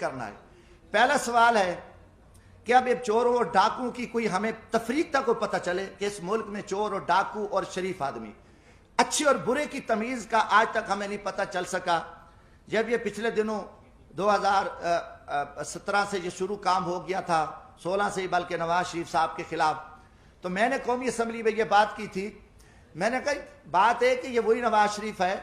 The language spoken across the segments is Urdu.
کرنا ہے۔ پہلا سوال ہے کہ اب ایک چوروں اور ڈاکوں کی کوئی ہمیں تفریق تک کو پتہ چلے کہ اس ملک میں چور اور ڈاکو اور شریف آدمی، اچھے اور برے کی تمیز کا آج تک ہمیں نہیں پتہ چل سکا۔ جب یہ پچھلے دنوں 2017 سے یہ شروع کام ہو گیا تھا، 16 سے ہی بلکہ نواز شریف صاحب کے خلاف، تو میں نے قومی اسمبلی میں یہ بات کی تھی۔ میں نے کہا بات ہے کہ یہ وہی نواز شریف ہے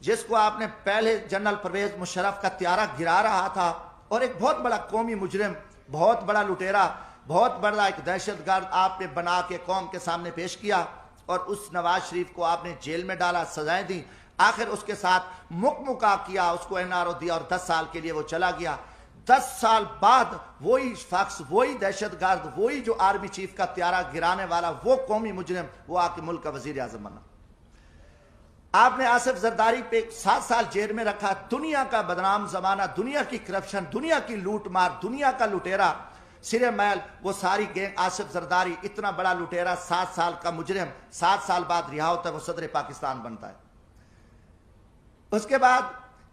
جس کو آپ نے پہلے جنرل پرویز مشرف کا طیارہ گرا رہا تھا اور ایک بہت بڑا قومی مجرم، بہت بڑا لٹیرا، بہت بڑا ایک دہشت گرد آپ نے بنا کے قوم کے سامنے پیش کیا، اور اس نواز شریف کو آپ نے جیل میں ڈالا، سزائیں دیں، آخر اس کے ساتھ مکا کیا، اس کو این آر او دیا اور 10 سال کے لیے وہ چلا گیا۔ 10 سال بعد وہی شخص، وہی دہشت گرد، وہی جو آرمی چیف کا طیارہ گرانے والا، وہ قومی مجرم، وہ آ کے ملک کا وزیر اعظم بنا۔ آپ نے آصف زرداری پہ 7 سال جیل میں رکھا، دنیا کا بدنام زمانہ، دنیا کی کرپشن، دنیا کی لوٹ مار، دنیا کا لٹیرا سرے میل، وہ ساری گینگ، آصف زرداری اتنا بڑا لٹیرا، 7 سال کا مجرم 7 سال بعد رہا ہوتا ہے، وہ صدر پاکستان بنتا ہے۔ اس کے بعد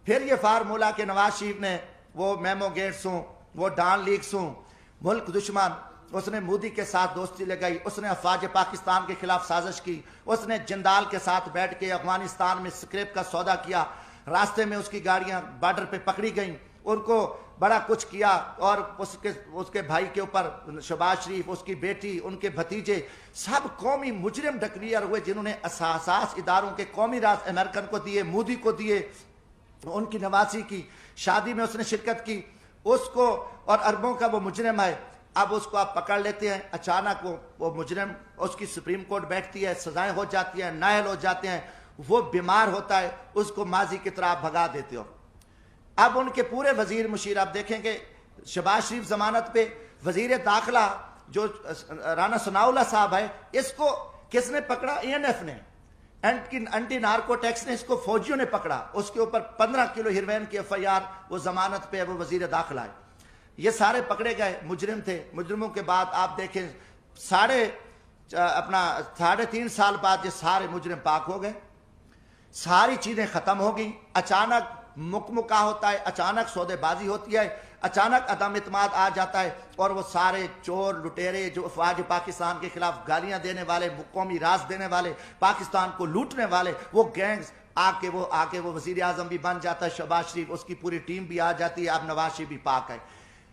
پھر یہ فارمولا کہ نواز شریف نے وہ میمو گیٹس ہوں، وہ ڈان لیکس ہوں، ملک دشمن، اس نے مودی کے ساتھ دوستی لگائی، اس نے افواج پاکستان کے خلاف سازش کی، اس نے جندال کے ساتھ بیٹھ کے افغانستان میں سکریپ کا سودا کیا، راستے میں اس کی گاڑیاں بارڈر پہ پکڑی گئیں، ان کو بڑا کچھ کیا، اور اس کے بھائی کے اوپر شہباز شریف، اس کی بیٹی، ان کے بھتیجے، سب قومی مجرم ڈکلیئر ہوئے، جنہوں نے اساس اداروں کے قومی راز امریکن کو دیے، مودی کو دیے، ان کی نواسی کی شادی میں اس نے شرکت کی، اس کو، اور اربوں کا وہ مجرم ہے۔ اب اس کو آپ پکڑ لیتے ہیں، اچانک وہ مجرم، اس کی سپریم کورٹ بیٹھتی ہے، سزائیں ہو جاتی ہیں، نائل ہو جاتے ہیں، وہ بیمار ہوتا ہے، اس کو ماضی کی طرح بھگا دیتے ہو۔ اب ان کے پورے وزیر مشیر آپ دیکھیں گے، شہباز شریف ضمانت پہ، وزیر داخلہ جو رانا ثناء اللہ صاحب ہے، اس کو کس نے پکڑا؟ اے این ایف نے، اینٹی نارکو ٹیکس نے، اس کو فوجیوں نے پکڑا، اس کے اوپر 15 کلو ہیروین کی ایف آئی آر، وہ ضمانت پہ، وہ وزیر داخلہ ہے۔ یہ سارے پکڑے گئے، مجرم تھے۔ مجرموں کے بعد آپ دیکھیں 3.5 سال بعد یہ سارے مجرم پاک ہو گئے، ساری چیزیں ختم ہو گئیں، اچانک مکا ہوتا ہے، اچانک سودے بازی ہوتی ہے، اچانک عدم اعتماد آ جاتا ہے، اور وہ سارے چور لٹیرے جو افواج پاکستان کے خلاف گالیاں دینے والے، قومی راز دینے والے، پاکستان کو لوٹنے والے، وہ گینگز آ کے وہ وزیر اعظم بھی بن جاتا ہے، شہباز شریف، اس کی پوری ٹیم بھی آ جاتی ہے، اب نواز شریف بھی پاک ہے۔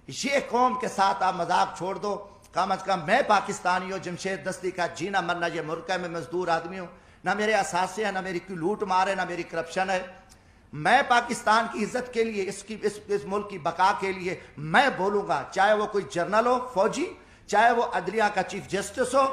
یہ قوم کے ساتھ آپ مذاق چھوڑ دو، کم از کم میں پاکستانی ہوں، جمشید دستی کا جینا مرنا یہ ملک ہے، میں مزدور آدمی ہوں، نہ میرے اثاثے ہیں، نہ میری کوئی لوٹ مار ہے، نہ میری کرپشن ہے۔ میں پاکستان کی عزت کے لیے، اس ملک کی بقا کے لیے میں بولوں گا، چاہے وہ کوئی جرنل ہو، فوجی، چاہے وہ عدلیہ کا چیف جسٹس ہو،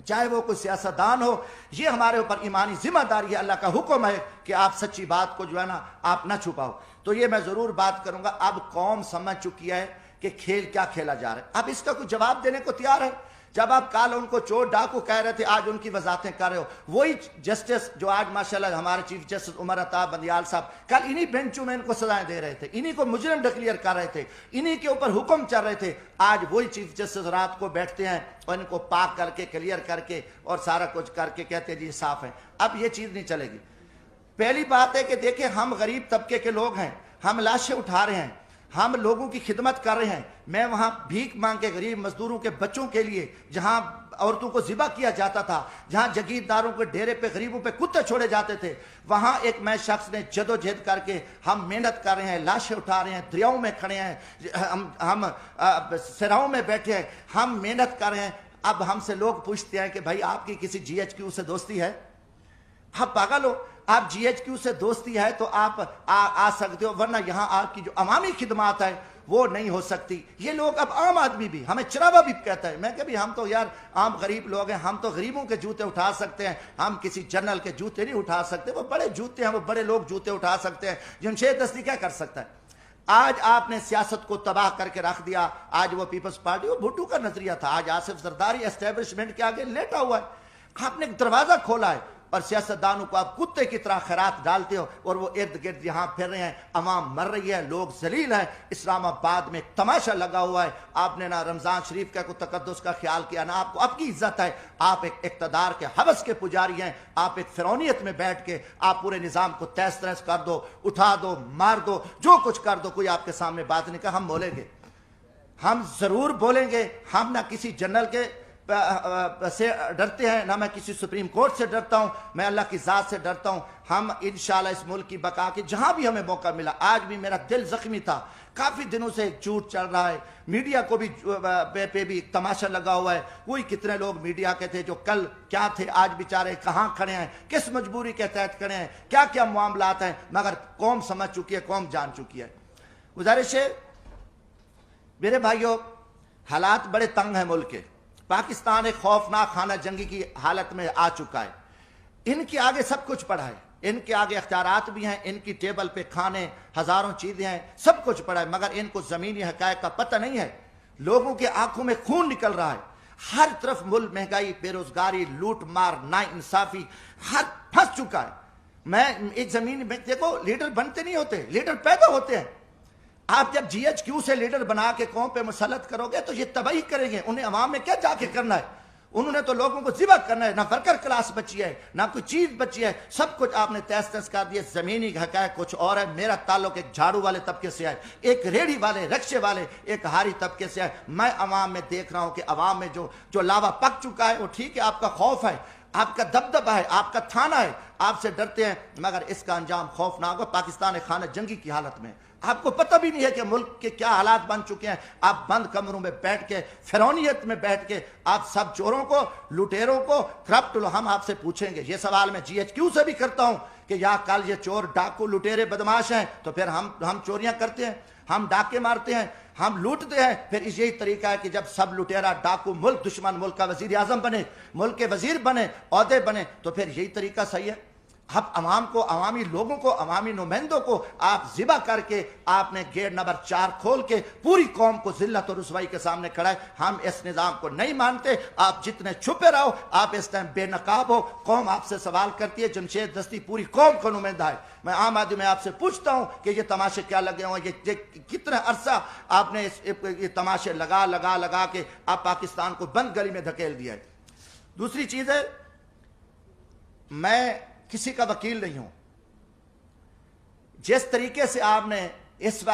چاہے وہ کوئی سیاستدان ہو، یہ ہمارے اوپر ایمانی ذمہ داری ہے، اللہ کا حکم ہے کہ آپ سچی بات کو جو ہے نا آپ نہ چھپاؤ۔ تو یہ میں ضرور بات کروں گا۔ اب قوم سمجھ چکی ہے کہ کھیل کیا کھیلا جا رہا ہے، اب اس کا کوئی جواب دینے کو تیار ہے۔ جب آپ کال ان کو چور ڈاکو کہہ رہے تھے، آج ان کی وضاحتیں کر رہے ہو، وہی جسٹس جو آج ماشاءاللہ ہمارے چیف جسٹس عمر عطا بندیال صاحب کل انہی بینچوں میں ان کو سزائیں دے رہے تھے، انہی کو مجرم ڈکلیئر کر رہے تھے، انہی کے اوپر حکم چل رہے تھے، آج وہی چیف جسٹس رات کو بیٹھتے ہیں اور ان کو پاک کر کے، کلیئر کر کے اور سارا کچھ کر کے کہتے ہیں جی صاف ہے۔ اب یہ چیز نہیں چلے گی۔ پہلی بات ہے کہ دیکھیں، ہم غریب طبقے کے لوگ ہیں، ہم لاشیں اٹھا رہے ہیں، ہم لوگوں کی خدمت کر رہے ہیں۔ میں وہاں بھیک مانگ کے غریب مزدوروں کے بچوں کے لیے، جہاں عورتوں کو ذبح کیا جاتا تھا، جہاں جگیرداروں کے ڈیرے پہ غریبوں پہ کتے چھوڑے جاتے تھے، وہاں ایک میں شخص نے جدوجہد کر کے ہم محنت کر رہے ہیں، لاشیں اٹھا رہے ہیں، دریاؤں میں کھڑے ہیں، ہم سراؤں میں بیٹھے ہیں، ہم محنت کر رہے ہیں۔ اب ہم سے لوگ پوچھتے ہیں کہ بھائی آپ کی کسی جی ایچ کیو سے دوستی ہے؟ آپ پاگل ہو؟ آپ جی ایچ کیو سے دوستی ہے تو آپ آ سکتے ہو، ورنہ یہاں آپ کی جو عوامی خدمات ہے وہ نہیں ہو سکتی۔ یہ لوگ اب عام آدمی بھی، ہمیں چراوا بھی کہتا ہے، میں کہ بھی ہم تو یار عام غریب لوگ ہیں، ہم تو غریبوں کے جوتے اٹھا سکتے ہیں، ہم کسی جنرل کے جوتے نہیں اٹھا سکتے، وہ بڑے جوتے ہیں، وہ بڑے لوگ جوتے اٹھا سکتے ہیں، جمشید دستی کیا کر سکتا ہے؟ آج آپ نے سیاست کو تباہ کر کے رکھ دیا۔ آج وہ پیپلز پارٹی، وہ بھٹو کا نظریہ تھا، آج آصف زرداری اسٹیبلشمنٹ کے آگے لیٹا ہوا ہے۔ آپ نے ایک دروازہ کھولا ہے، اور سیاستدانوں کو آپ کتے کی طرح خیرات ڈالتے ہو اور وہ ارد گرد یہاں پھر رہے ہیں، عوام مر رہی ہے، لوگ ذلیل ہیں۔ اسلام آباد میں ایک تماشا لگا ہوا ہے، آپ نے نہ رمضان شریف کا کوئی تقدس کا خیال کیا، نہ آپ کو آپ کی عزت ہے۔ آپ ایک اقتدار کے حوث کے پجاری ہیں، آپ ایک فرعونیت میں بیٹھ کے آپ پورے نظام کو تہس تہس کر دو، اٹھا دو، مار دو، جو کچھ کر دو، کوئی آپ کے سامنے بات نہیں کہا۔ ہم بولیں گے، ہم ضرور بولیں گے۔ ہم نہ کسی جنرل کے سے ڈرتے ہیں، نہ میں کسی سپریم کورٹ سے ڈرتا ہوں، میں اللہ کی ذات سے ڈرتا ہوں۔ ہم انشاءاللہ اس ملک کی بقا کے جہاں بھی ہمیں موقع ملا، آج بھی میرا دل زخمی تھا، کافی دنوں سے ایک جھوٹ چل رہا ہے، میڈیا کو بھی پہ بھی تماشا لگا ہوا ہے۔ کوئی کتنے لوگ میڈیا کے تھے جو کل کیا تھے، آج بیچارے کہاں کھڑے ہیں، کس مجبوری کے تحت کھڑے ہیں، کیا کیا معاملات ہیں، مگر قوم سمجھ چکی ہے، قوم جان چکی ہے۔ گزارش ہے میرے بھائیوں، حالات بڑے تنگ ہیں ملک کے۔ پاکستان ایک خوفناک خانہ جنگی کی حالت میں آ چکا ہے۔ ان کے آگے سب کچھ پڑا ہے، ان کے آگے اختیارات بھی ہیں، ان کی ٹیبل پہ کھانے ہزاروں چیزیں ہیں، سب کچھ پڑا ہے، مگر ان کو زمینی حقائق کا پتہ نہیں ہے۔ لوگوں کے آنکھوں میں خون نکل رہا ہے، ہر طرف ملک مہنگائی، بے روزگاری، لوٹ مار، نا انصافی، ہر پھنس چکا ہے۔ میں ایک زمین میں دیکھو، لیڈر بنتے نہیں ہوتے، لیڈر پیدا ہوتے ہیں۔ آپ جب جی ایچ کیو سے لیڈر بنا کے قوم پہ مسلط کرو گے تو یہ تباہی کریں گے۔ انہیں عوام میں کیا جا کے کرنا ہے؟ انہوں نے تو لوگوں کو ذبح کرنا ہے۔ نہ ورکر کلاس بچی ہے، نہ کوئی چیز بچی ہے، سب کچھ آپ نے تہس تہس کر دیا۔ زمینی حقائق کچھ اور ہے۔ میرا تعلق ایک جھاڑو والے طبقے سے ہے، ایک ریڑھی والے، رکشے والے، ایک ہاری طبقے سے ہے۔ میں عوام میں دیکھ رہا ہوں کہ عوام میں جو لاوا پک چکا ہے، وہ ٹھیک ہے، آپ کا خوف ہے، آپ کا دبدبہ ہے، آپ کا تھانہ ہے، آپ سے ڈرتے ہیں، مگر اس کا انجام خوفناک ہوگا۔ پاکستان ایک خانہ جنگی کی حالت میں، آپ کو پتہ بھی نہیں ہے کہ ملک کے کیا حالات بن چکے ہیں۔ آپ بند کمروں میں بیٹھ کے، فرعونیت میں بیٹھ کے، آپ سب چوروں کو، لٹیروں کو، کرپٹ لو، ہم آپ سے پوچھیں گے۔ یہ سوال میں جی ایچ کیو سے بھی کرتا ہوں کہ یا کل یہ چور، ڈاکو، لٹیرے، بدماش ہیں تو پھر ہم چوریاں کرتے ہیں، ہم ڈاکے مارتے ہیں، ہم لوٹتے ہیں، پھر یہی طریقہ ہے کہ جب سب لٹیرا، ڈاکو، ملک دشمن، ملک کا وزیر اعظم بنے، ملک کے وزیر بنے، عہدے بنے، تو پھر یہی طریقہ صحیح ہے۔ اب عوام کو، عوامی لوگوں کو، عوامی نمائندوں کو آپ ذبح کر کے آپ نے گیٹ نمبر 4 کھول کے پوری قوم کو ذلت اور رسوائی کے سامنے کھڑا ہے۔ ہم اس نظام کو نہیں مانتے۔ آپ جتنے چھپے رہو، آپ اس ٹائم بے نقاب ہو، قوم آپ سے سوال کرتی ہے۔ جمشید دستی پوری قوم کا نمائندہ ہے۔ میں عام آدمی میں آپ سے پوچھتا ہوں کہ یہ تماشے کیا لگے ہوں، یہ کتنا عرصہ آپ نے یہ تماشے لگا کے آپ پاکستان کو بند گلی میں دھکیل دیا ہے۔ دوسری چیز ہے، میں کسی کا وکیل نہیں ہوں۔ جس طریقے سے آپ نے اس وقت